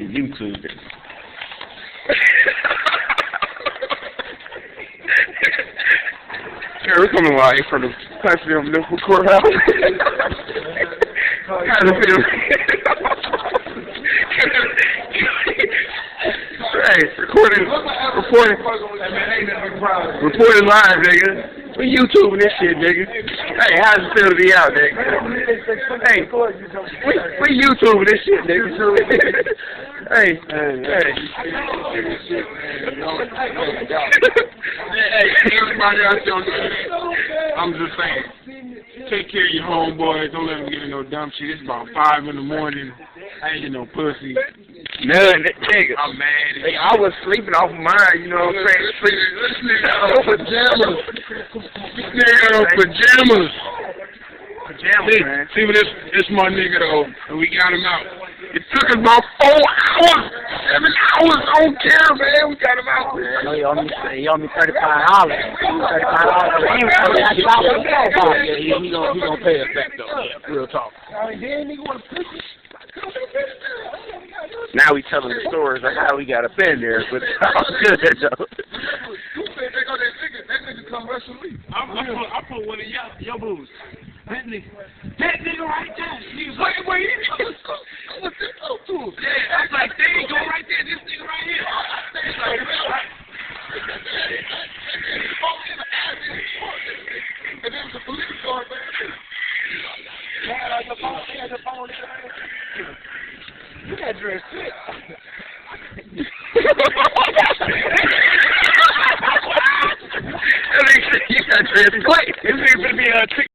YouTube it. Yeah, we're coming live from the Placerville Municipal Courthouse. How does it feel? Hey, reporting live, nigga. We YouTubing this shit, nigga. Hey, how does it feel to be out, nigga? Hey, we YouTubing this shit, nigga. Hey. Hey, everybody out there, I'm just saying, take care of your homeboys. Don't let them get in no dumb shit. It's about 5 in the morning. I ain't get no pussy. None, nigga. I'm mad. Hey, I was sleeping off of mine, you know what I'm saying? Sleeping on pajamas. Nigga on pajamas. Pajamas, man. See, but this my nigga though, and we got him out. It took us about 4 hours, 7 hours on camera, man. We got him out, man. No, he owe me $35. $35. He gonna pay us back though. Yeah, real talk. Now we telling the stories of how we got up in there, but it's all good though. That nigga come wrestle me. I put one of your boots. That nigga right there. Wait, What's this up to? yeah, I was like, there you go right there. This nigga right here. It's like, and then the police car, man. You got dressed sick. You got dressed quick. This nigga gonna be